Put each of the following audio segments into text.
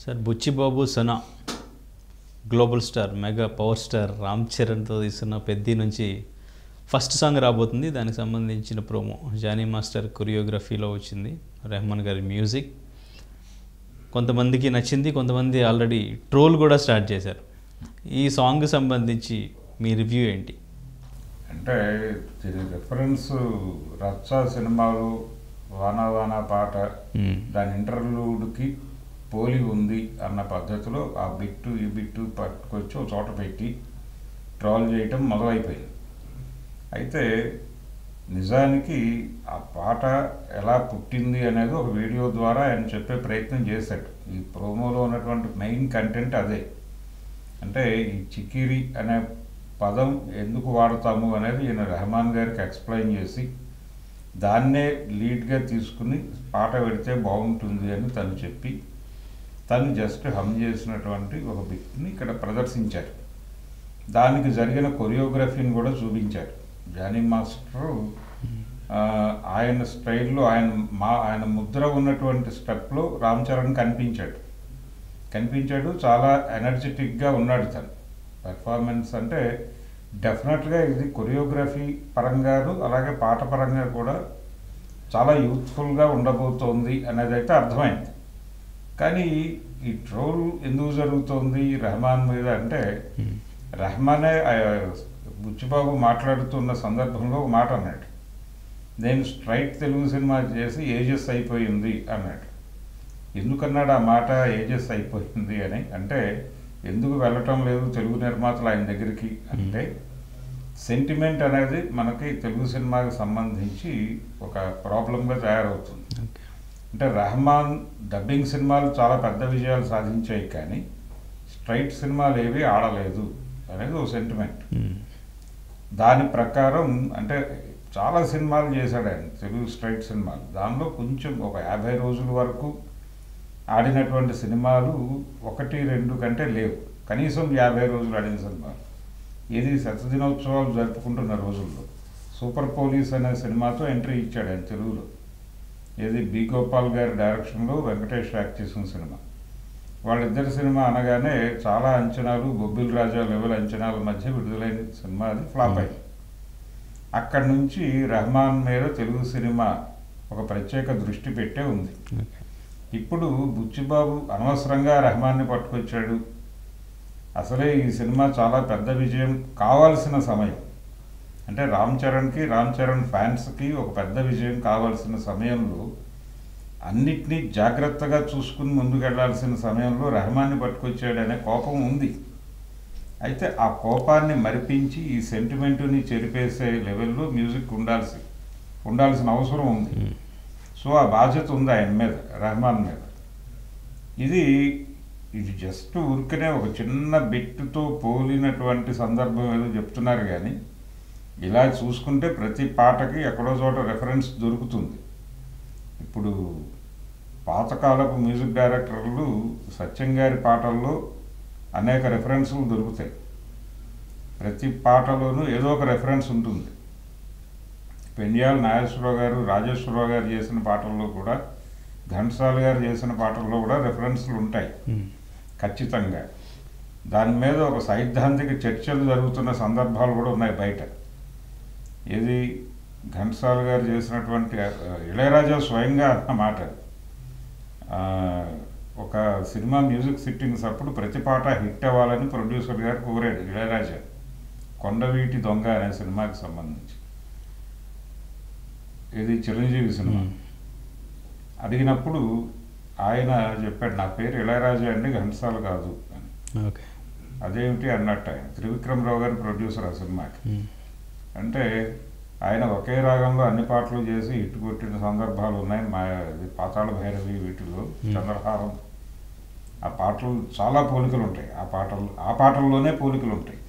Sir Buchibabu Sana global star mega power star Ram చరణ్తో తీస్తున్న పెద్ది నుంచి ఫస్ట్ సాంగ్ రాబోతుంది. దానికి సంబంధించిన ప్రోమో జానీ మాస్టర్ కొరియోగ్రఫీలో వచ్చింది. రెహమాన్ గారి మ్యూజిక్ కొంతమందికి నచ్చింది, కొంతమంది ఆల్రెడీ ట్రోల్ కూడా స్టార్ట్ చేశారు. ఈ సాంగ్ సంబంధించి మీ రివ్యూ ఏంటి? అంటే దీని రిఫరెన్స్ రచ్చ సినిమాలు వానా వానా పాట దాని ఇంటర్లూడ్కి పోలి ఉంది అన్న పద్ధతిలో ఆ బిట్టు ఈ బిట్టు పట్టుకొచ్చి ఒక చోట పెట్టి ట్రోల్ చేయటం మొదలైపోయింది. అయితే నిజానికి ఆ పాట ఎలా పుట్టింది అనేది ఒక వీడియో ద్వారా ఆయన చెప్పే ప్రయత్నం చేశాడు. ఈ ప్రోమోలో ఉన్నటువంటి మెయిన్ కంటెంట్ అదే. అంటే ఈ చిక్కిరి అనే పదం ఎందుకు వాడతాము అనేది ఈయన రెహమాన్ గారికి ఎక్స్ప్లెయిన్ చేసి దాన్నే లీడ్గా తీసుకుని పాట పెడితే బాగుంటుంది అని తను చెప్పి తను జస్ట్ హమ్ చేసినటువంటి ఒక బిట్ని ఇక్కడ ప్రదర్శించారు. దానికి జరిగిన కొరియోగ్రఫీని కూడా చూపించారు. జానీ మాస్టర్ ఆయన స్టైల్లో ఆయన ముద్ర ఉన్నటువంటి స్టెప్లో రామ్ చరణ్ కనిపించాడు. చాలా ఎనర్జెటిక్గా ఉన్నాడు తను. పెర్ఫార్మెన్స్ అంటే డెఫినెట్గా ఇది కొరియోగ్రఫీ పరంగాను అలాగే పాట పరంగా కూడా చాలా యూత్ఫుల్గా ఉండబోతోంది అనేది అయితే అర్థమైంది. కానీ ఈ ట్రోల్ ఎందుకు జరుగుతోంది రెహమాన్ మీద అంటే రెహమానే బుచ్చిబాబు మాట్లాడుతున్న సందర్భంలో ఒక మాట అన్నాడు, నేను స్ట్రైట్ తెలుగు సినిమా చేసి ఏజెస్ అయిపోయింది అన్నాడు. ఎందుకన్నాడు ఆ మాట ఏజెస్ అయిపోయింది అని? అంటే ఎందుకు వెళ్ళటం లేదు తెలుగు నిర్మాతలు ఆయన దగ్గరికి అంటే సెంటిమెంట్ అనేది మనకి తెలుగు సినిమాకి సంబంధించి ఒక ప్రాబ్లంగా తయారవుతుంది. అంటే రెహమాన్ డబ్బింగ్ సినిమాలు చాలా పెద్ద విజయాలు సాధించాయి కానీ స్ట్రైట్ సినిమాలు ఏవి ఆడలేదు అనేది ఒక సెంటిమెంట్. దాని ప్రకారం అంటే చాలా సినిమాలు చేశాడు ఆయన తెలుగు స్ట్రైట్ సినిమాలు. దానిలో కొంచెం ఒక 50 రోజుల వరకు ఆడినటువంటి సినిమాలు 1-2 కంటే లేవు. కనీసం 50 రోజులు ఆడిన సినిమాలు ఏది శతదినోత్సవాలు జరుపుకుంటున్న రోజుల్లో సూపర్ పోలీస్ అనే సినిమాతో ఎంట్రీ ఇచ్చాడు ఆయన తెలుగులో. ఏది బి గోపాల్ గారి డైరెక్షన్లో వెంకటేష్ యాక్ట్ చేసిన సినిమా. వాళ్ళిద్దరి సినిమా అనగానే చాలా అంచనాలు, బొబ్బిల్ రాజా లెవెల్ అంచనాల మధ్య విడుదలైన సినిమా అది ఫ్లాప్ అయింది. అక్కడి నుంచి రెహమాన్ మీద తెలుగు సినిమా ఒక ప్రత్యేక దృష్టి పెట్టే ఉంది. ఇప్పుడు బుచ్చిబాబు అనవసరంగా రెహమాన్ని పట్టుకొచ్చాడు. అసలే ఈ సినిమా చాలా పెద్ద విజయం కావాల్సిన సమయం, అంటే రామ్ చరణ్ ఫ్యాన్స్కి ఒక పెద్ద విజయం కావాల్సిన సమయంలో అన్నిటినీ జాగ్రత్తగా చూసుకుని ముందుకెళ్లాల్సిన సమయంలో రెహమాన్ని పట్టుకొచ్చాడనే కోపం ఉంది. అయితే ఆ కోపాన్ని మరిపించి ఈ సెంటిమెంటుని చెరిపేసే లెవెల్లో మ్యూజిక్ ఉండాల్సిన అవసరం ఉంది. సో ఆ బాధ్యత ఉంది ఆయన మీద, రెహమాన్ మీద. ఇది జస్ట్ ఊరికనే ఒక చిన్న బిట్టుతో పోలినటువంటి సందర్భం ఏదో చెప్తున్నారు కానీ ఇలా చూసుకుంటే ప్రతి పాటకి ఎక్కడో చోట రెఫరెన్స్ దొరుకుతుంది. ఇప్పుడు పాతకాలపు మ్యూజిక్ డైరెక్టర్లు సత్యం గారి పాటల్లో అనేక రెఫరెన్సులు దొరుకుతాయి. ప్రతి పాటలోనూ ఏదో ఒక రెఫరెన్స్ ఉంటుంది. పెండ్యాల నాగేశ్వరరావు గారు, రాజేశ్వరరావు గారు చేసిన పాటల్లో కూడా, ఘంటసాల గారు చేసిన పాటల్లో కూడా రెఫరెన్స్లు ఉంటాయి ఖచ్చితంగా. దాని మీద ఒక సైద్ధాంతిక చర్చలు జరుగుతున్న సందర్భాలు కూడా ఉన్నాయి బయట. ఏది ఘంటసాల గారు చేసినటువంటి ఇళయరాజా స్వయంగా అన్నమాట, ఒక సినిమా మ్యూజిక్ సిట్టింగ్స్ అప్పుడు ప్రతి పాట హిట్ అవ్వాలని ప్రొడ్యూసర్ గారు కోరాడు ఇళయరాజా. కొండవీటి దొంగ అనే సినిమాకి సంబంధించి, ఇది చిరంజీవి సినిమా. అడిగినప్పుడు ఆయన చెప్పాడు, నా పేరు ఇళయరాజా అండి, ఘంటసాల కాదు అని. అదేమిటి అన్నట్టు ఆయన త్రివిక్రమరావు గారు ప్రొడ్యూసర్ ఆ సినిమాకి. అంటే ఆయన ఒకే రాగంలో అన్ని పాటలు చేసి హిట్ కొట్టిన సందర్భాలు ఉన్నాయి. పాతాళ భైరవి, వీటిలో చంద్రహారం, ఆ పాటలు చాలా పోలికలు ఉంటాయి. ఆ పాటల్లోనే పోలికలు ఉంటాయి.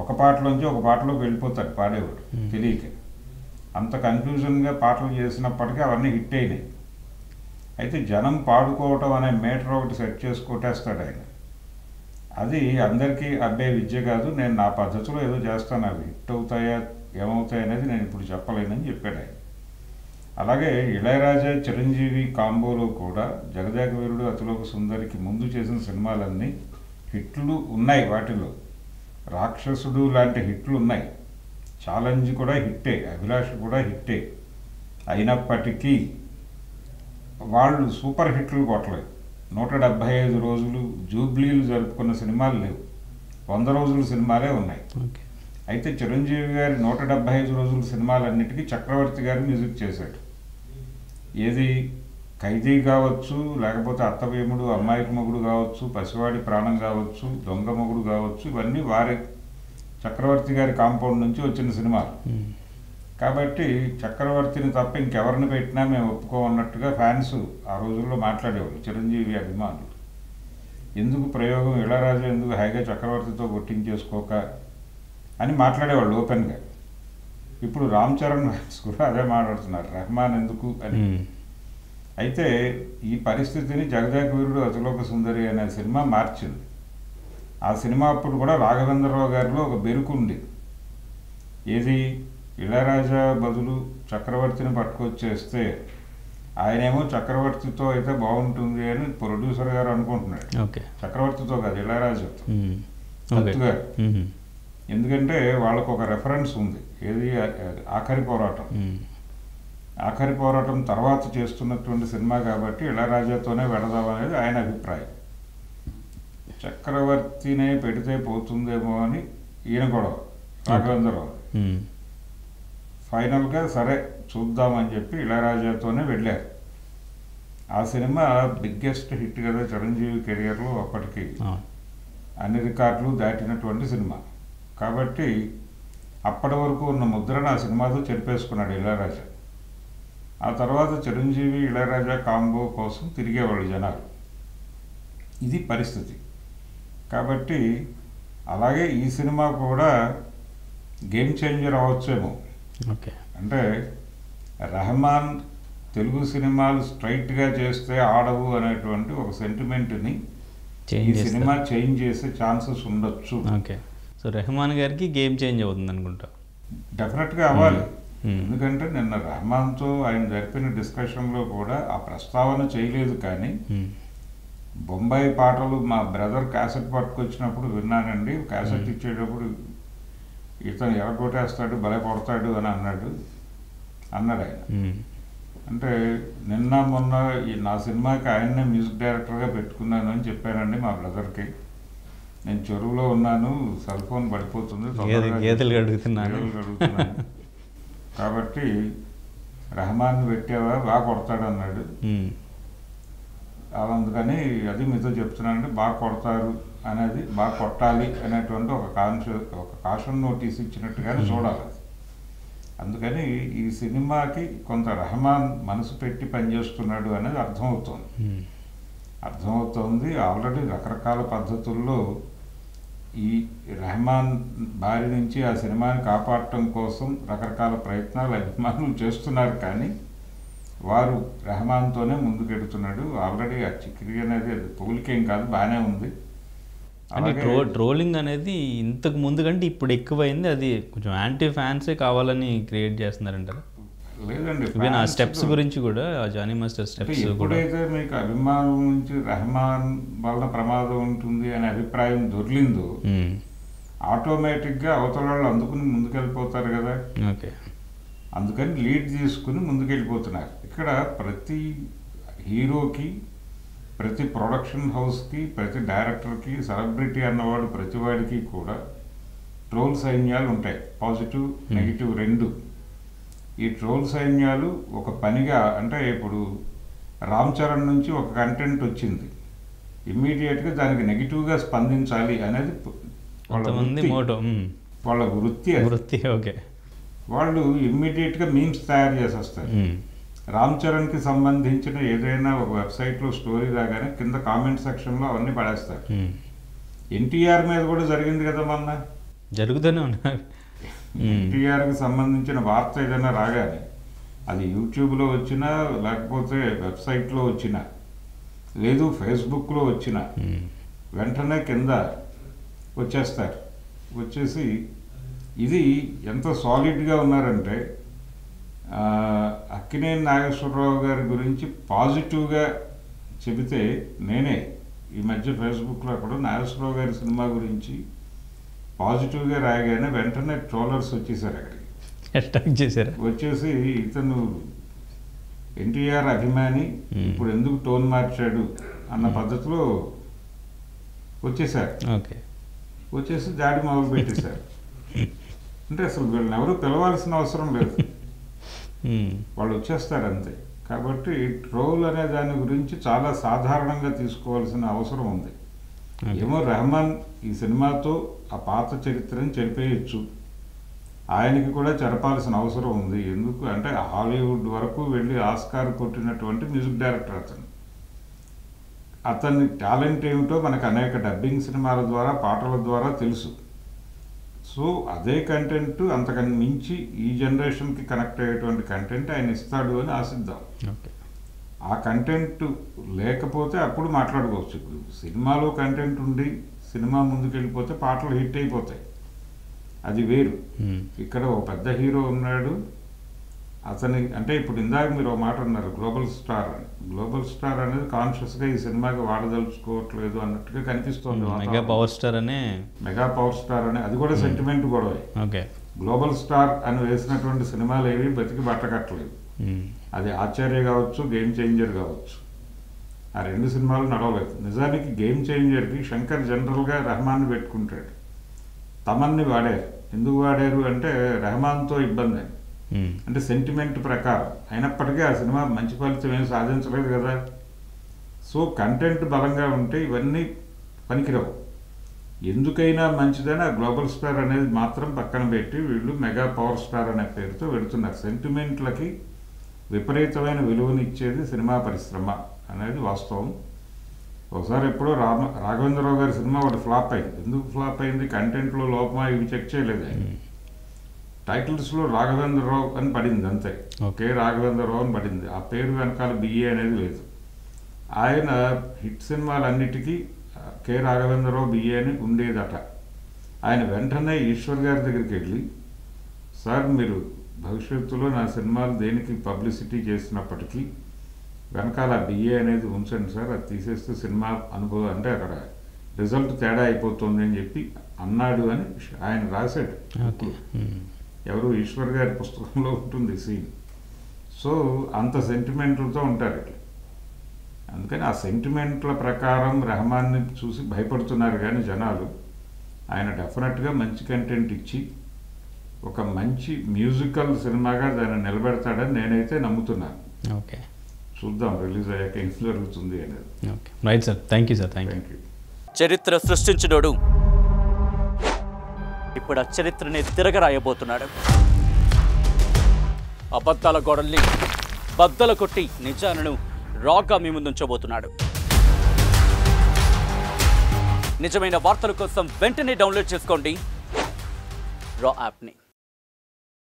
ఒక పాటలోంచి ఒక పాటలోకి వెళ్ళిపోతాడు పాడేవాడు తెలియక. అంత కన్ఫ్యూజన్గా పాటలు చేసినప్పటికీ అవన్నీ హిట్ అయినాయి. అయితే జనం పాడుకోవటం అనే మీటర్ ఒకటి సెట్ చేసి కొట్టేస్తాడు ఆయన. అది అందరికీ అబ్బే విద్య కాదు, నేను నా పద్ధతిలో ఏదో చేస్తాను, అవి హిట్ అవుతాయా ఏమవుతాయి అనేది నేను ఇప్పుడు చెప్పలేనని చెప్పాడు ఆయన. అలాగే ఇళయరాజా చిరంజీవి కాంబోలో కూడా జగదేక వీరుడు అతిలోక సుందరికి ముందు చేసిన సినిమాలన్నీ హిట్లు ఉన్నాయి. వాటిలో రాక్షసుడు లాంటి హిట్లు ఉన్నాయి, ఛాలెంజ్ కూడా హిట్టే, అభిలాష్ కూడా హిట్టే. అయినప్పటికీ వాళ్ళు సూపర్ హిట్లు కొట్టలేదు. 175 రోజులు జూబ్లీలు జరుపుకున్న సినిమాలు లేవు, 100 రోజుల సినిమాలే ఉన్నాయి. అయితే చిరంజీవి గారి 175 రోజుల సినిమాలన్నిటికీ చక్రవర్తి గారు మ్యూజిక్ చేశాడు. ఏది ఖైదీ కావచ్చు, లేకపోతే అత్తవేముడు, అమ్మాయికి మొగుడు కావచ్చు, పసివాడి ప్రాణం కావచ్చు, దొంగ మొగుడు కావచ్చు, ఇవన్నీ వారి చక్రవర్తి గారి కాంపౌండ్ నుంచి వచ్చిన సినిమాలు. కాబట్టి చక్రవర్తిని తప్ప ఇంకెవరిని పెట్టినా మేము ఒప్పుకోమన్నట్టుగా ఫ్యాన్స్ ఆ రోజుల్లో మాట్లాడేవాళ్ళు, చిరంజీవి అభిమానులు. ఎందుకు ప్రయోగం, ఇళయరాజా ఎందుకు హాయిగా చక్రవర్తితో కొట్టించేసుకోక అని మాట్లాడేవాళ్ళు ఓపెన్గా. ఇప్పుడు రామ్ చరణ్ ఫ్యాన్స్ కూడా అదే మాట్లాడుతున్నారు, రెహమాన్ ఎందుకు అని. అయితే ఈ పరిస్థితిని జగదేక వీరుడు అతిలోక సుందరి అనే సినిమా మార్చింది. ఆ సినిమా అప్పుడు కూడా రాఘవేంద్రరావు గారిలో ఒక బెరుకు ఉంది. ఏది, ఇళయరాజా బదులు చక్రవర్తిని పట్టుకొచ్చేస్తే ఆయనేమో చక్రవర్తితో అయితే బాగుంటుంది అని ప్రొడ్యూసర్ గారు అనుకుంటున్నాడు. చక్రవర్తితో కాదు, ఇళయరాజాతో, దత్తు గారు. ఎందుకంటే వాళ్ళకు ఒక రెఫరెన్స్ ఉంది, ఏది ఆఖరి పోరాటం. ఆఖరి పోరాటం తర్వాత చేస్తున్నటువంటి సినిమా కాబట్టి ఇళయరాజాతోనే వెడదాం అనేది ఆయన అభిప్రాయం. చక్రవర్తినే పెడితే పోతుందేమో అని ఈయన గొడవ, రాఘవేంద్రరావు. ఫైనల్గా సరే చూద్దామని చెప్పి ఇళయరాజాతోనే వెళ్ళారు. ఆ సినిమా బిగ్గెస్ట్ హిట్ కదా చిరంజీవి కెరియర్లో, అప్పటికి అన్ని రికార్డులు దాటినటువంటి సినిమా. కాబట్టి అప్పటి వరకు ఉన్న ముద్రను ఆ సినిమాతో చెరిపేసుకున్నాడు ఇళయరాజా. ఆ తర్వాత చిరంజీవి ఇళయరాజా కాంబో కోసం తిరిగేవాళ్ళు జనాలు. ఇది పరిస్థితి. కాబట్టి అలాగే ఈ సినిమా కూడా గేమ్ చేంజర్ అవ్వచ్చేమో. అంటే రెహమాన్ తెలుగు సినిమాలు స్ట్రైట్గా చేస్తే ఆడవు అనేటువంటి ఒక సెంటిమెంట్ని ఈ సినిమా చేంజ్ చేసే ఛాన్సెస్ ఉండొచ్చు. సో రెహమాన్ గారికి గేమ్ చేంజ్ అవుతుంది అనుకుంటా. డెఫినెట్గా అవ్వాలి. ఎందుకంటే నిన్న రెహమాన్తో ఆయన జరిపిన డిస్కషన్లో కూడా ఆ ప్రస్తావన చేయలేదు. కానీ బొంబాయి పాటలు మా బ్రదర్ క్యాసెట్ పట్టుకొచ్చినప్పుడు విన్నానండి, క్యాసెట్ ఇచ్చేటప్పుడు ఇతను ఎరగొట్టేస్తాడు, భలే కొడతాడు అని అన్నాడు ఆయన. అంటే నిన్న మొన్న నా సినిమాకి ఆయన్నే మ్యూజిక్ డైరెక్టర్గా పెట్టుకున్నాను అని చెప్పానండి మా బ్రదర్కి. నేను చెరువులో ఉన్నాను, సెల్ ఫోన్ పడిపోతుంది, గేదెలు అడుగుతున్నాను కాబట్టి రెహమాన్ పెట్టావా, బాగా కొడతాడు అన్నాడు. అందుకని అది మీతో చెప్తున్నానంటే బాగా కొడతారు అనేది, బాగా కొట్టాలి అనేటువంటి ఒక కాషన్ నోటీస్ ఇచ్చినట్టుగానే చూడాలి. అందుకని ఈ సినిమాకి కొంత రెహమాన్ మనసు పెట్టి పనిచేస్తున్నాడు అనేది అర్థమవుతోంది. ఆల్రెడీ రకరకాల పద్ధతుల్లో ఈ రెహమాన్ బారి నుంచి ఆ సినిమాని కాపాడటం కోసం రకరకాల ప్రయత్నాలు అభిమానులు చేస్తున్నారు. కానీ వారు రెహమాన్తోనే ముందుకెడుతున్నాడు. ఆల్రెడీ ఆ చిక్కిరి అనేది పోలికేం కాదు, బాగానే ఉంది. అంటే ట్రోలింగ్ అనేది ఇంతకు ముందు కంటే ఇప్పుడు ఎక్కువైంది. అది కొంచెం యాంటీ ఫ్యాన్సే కావాలని క్రియేట్ చేస్తున్నారంటారు. లేదండి, ఆ స్టెప్స్ గురించి కూడా, జానీ మాస్టర్ స్టెప్స్ ఎప్పుడైతే మీకు అభిమానం నుంచి రెహమాన్ వల్ల ప్రమాదం ఉంటుంది అనే అభిప్రాయం దొరికిందో ఆటోమేటిక్గా అవతల వాళ్ళు అందుకుని ముందుకెళ్ళిపోతారు కదా. అందుకని లీడ్ తీసుకుని ముందుకెళ్ళిపోతున్నారు. ఇక్కడ ప్రతి హీరోకి, ప్రతి ప్రొడక్షన్ హౌస్కి, ప్రతి డైరెక్టర్కి, సెలబ్రిటీ అన్నవాడు ప్రతి వాడికి కూడా ట్రోల్ సైన్యాలు ఉంటాయి, పాజిటివ్ నెగిటివ్ రెండు. ఈ ట్రోల్ సైన్యాలు ఒక పనిగా, అంటే ఇప్పుడు రామ్ చరణ్ నుంచి ఒక కంటెంట్ వచ్చింది, ఇమ్మీడియట్గా దానికి నెగిటివ్గా స్పందించాలి అనేది వాళ్ళ వృత్తి. ఓకే, వాళ్ళు ఇమ్మీడియట్గా మీమ్స్ తయారు చేసేస్తారు. రామ్ చరణ్కి సంబంధించిన ఏదైనా ఒక వెబ్సైట్లో స్టోరీ రాగానే కింద కామెంట్ సెక్షన్లో అవన్నీ పడేస్తారు. ఎన్టీఆర్ మీద కూడా జరిగింది కదా, మొన్న జరుగుతూనే ఉన్నారు. ఎన్టీఆర్కి సంబంధించిన వార్త ఏదైనా రాగానే అది యూట్యూబ్లో వచ్చినా, లేకపోతే వెబ్సైట్లో వచ్చినా, లేదు ఫేస్బుక్లో వచ్చినా వెంటనే కింద వచ్చేస్తారు. వచ్చేసి ఇది ఎంత సాలిడ్గా ఉన్నారంటే అక్కినేని నాగేశ్వరరావు గారి గురించి పాజిటివ్గా చెబితే నేనే ఈ మధ్య ఫేస్బుక్లో కూడా నాగేశ్వరరావు గారి సినిమా గురించి పాజిటివ్గా రాయగానే వెంటనే ట్రోలర్స్ వచ్చేసారు అక్కడికి. అటాక్ చేశారు. వచ్చేసి ఇతను ఎన్టీఆర్ అభిమాని ఇప్పుడు ఎందుకు టోన్ మార్చాడు అన్న పద్ధతిలో వచ్చేసారు. ఓకే. వచ్చేసి దాడి మొదలు పెట్టేశారు. అంటే అసలు వీళ్ళని ఎవరు పిలవాల్సిన అవసరం లేదు, వాళ్ళు వచ్చేస్తారు అంతే. కాబట్టి ట్రోల్ అనే దాని గురించి చాలా సాధారణంగా తీసుకోవాల్సిన అవసరం ఉంది. ఏమో రెహమాన్ ఈ సినిమాతో ఆ పాత చరిత్రని చెరిపేయచ్చు, ఆయనకి కూడా చెరపాల్సిన అవసరం ఉంది. ఎందుకు అంటే హాలీవుడ్ వరకు వెళ్ళి ఆస్కార్ కొట్టినటువంటి మ్యూజిక్ డైరెక్టర్ అతని టాలెంట్ ఏమిటో మనకు అనేక డబ్బింగ్ సినిమాల ద్వారా పాటల ద్వారా తెలుసు. సో అదే కంటెంట్ అంతకన్నా మించి ఈ జనరేషన్కి కనెక్ట్ అయ్యేటువంటి కంటెంట్ ఆయన ఇస్తాడు అని ఆశిద్దాం. ఆ కంటెంట్ లేకపోతే అప్పుడు మాట్లాడుకోవచ్చు. ఇప్పుడు సినిమాలో కంటెంట్ ఉండి సినిమా ముందుకు వెళ్ళిపోతే పాటలు హిట్ అయిపోతాయి, అది వేరు. ఇక్కడ ఒక పెద్ద హీరో ఉన్నాడు, అతని అంటే ఇప్పుడు ఇందాక మీరు ఒక మాట అన్నారు గ్లోబల్ స్టార్ అని. గ్లోబల్ స్టార్ అనేది కాన్షియస్గా ఈ సినిమాకి వాడదలుచుకోవట్లేదు అన్నట్టుగా కనిపిస్తుంది. మెగా పవర్ స్టార్ అనే అది కూడా సెంటిమెంట్ గొడవే. ఓకే. గ్లోబల్ స్టార్ అని వేసినటువంటి సినిమాలు ఏవి బతికి బట్టకట్టలేదు. అది ఆచార్య కావచ్చు, గేమ్ చేంజర్ కావచ్చు, ఆ రెండు సినిమాలు నడవలేదు. నిజానికి గేమ్ చేంజర్కి శంకర్ జనరల్గా రెహమాన్ని పెట్టుకుంటాడు, తమన్ని వాడారు. ఎందుకు వాడారు అంటే రెహమాన్తో ఇబ్బంది అని, అంటే సెంటిమెంట్ ప్రకారం. అయినప్పటికీ ఆ సినిమా మంచి ఫలితం ఏం సాధించలేదు కదా. సో కంటెంట్ బలంగా ఉంటే ఇవన్నీ పనికిరావు. ఎందుకైనా మంచిదని ఆ గ్లోబల్ స్టార్ అనేది మాత్రం పక్కన పెట్టి వీళ్ళు మెగా పవర్ స్టార్ అనే పేరుతో వెళుతున్నారు. సెంటిమెంట్లకి విపరీతమైన విలువనిచ్చేది సినిమా పరిశ్రమ అనేది వాస్తవం. ఒకసారి ఎప్పుడో రాఘవేంద్రరావు గారి సినిమా ఒకటి ఫ్లాప్ అయింది. ఎందుకు ఫ్లాప్ అయింది? కంటెంట్లో లోపమా ఇవి చెక్ చేయలేదు ఆయన. టైటిల్స్లో రాఘవేంద్రరావు అని పడింది అంతే, కే రాఘవేంద్రరావు అని పడింది. ఆ పేరు వెనకాల బిఏ అనేది లేదు. ఆయన హిట్ సినిమాలన్నిటికీ కె రాఘవేంద్రరావు బిఏ అని ఉండేదట. ఆయన వెంటనే ఈశ్వర్ గారి దగ్గరికి వెళ్ళి, సార్ మీరు భవిష్యత్తులో నా సినిమాలు దేనికి పబ్లిసిటీ చేసినప్పటికీ వెనకాల బిఏ అనేది ఉంచండి సార్, అది తీసేస్తే సినిమా అనుభవం అంటే అక్కడ రిజల్ట్ తేడా అయిపోతుంది అని చెప్పి అన్నాడు అని ఆయన రాశాడు. ఎవరు ఈశ్వర్ గారి పుస్తకంలో ఉంటుంది సీన్. సో అంత సెంటిమెంట్లతో ఉంటారు ఇట్లా. అందుకని ఆ సెంటిమెంట్ల ప్రకారం రెహమాన్ని చూసి భయపడుతున్నారు కానీ జనాలు. ఆయన డెఫినెట్గా మంచి కంటెంట్ ఇచ్చి ఒక మంచి మ్యూజికల్ సినిమాగా దాన్ని నిలబెడతాడని నేనైతే నమ్ముతున్నాను. ఓకే, చూద్దాం రిలీజ్ అయ్యాక ఏం జరుగుతుంది అనేది. Okay, right sir, thank you sir, thank you. చరిత్ర సృష్టించినోడు ఇప్పుడు ఆ చరిత్రని తిరగరాయబోతున్నాడు. అబద్ధాల గోడల్ని బద్దలు కొట్టి నిజాలను రాగా మీ ముందుంచబోతున్నాడు. నిజమైన వార్తల కోసం వెంటనే డౌన్లోడ్ చేసుకోండి రా యాప్ని.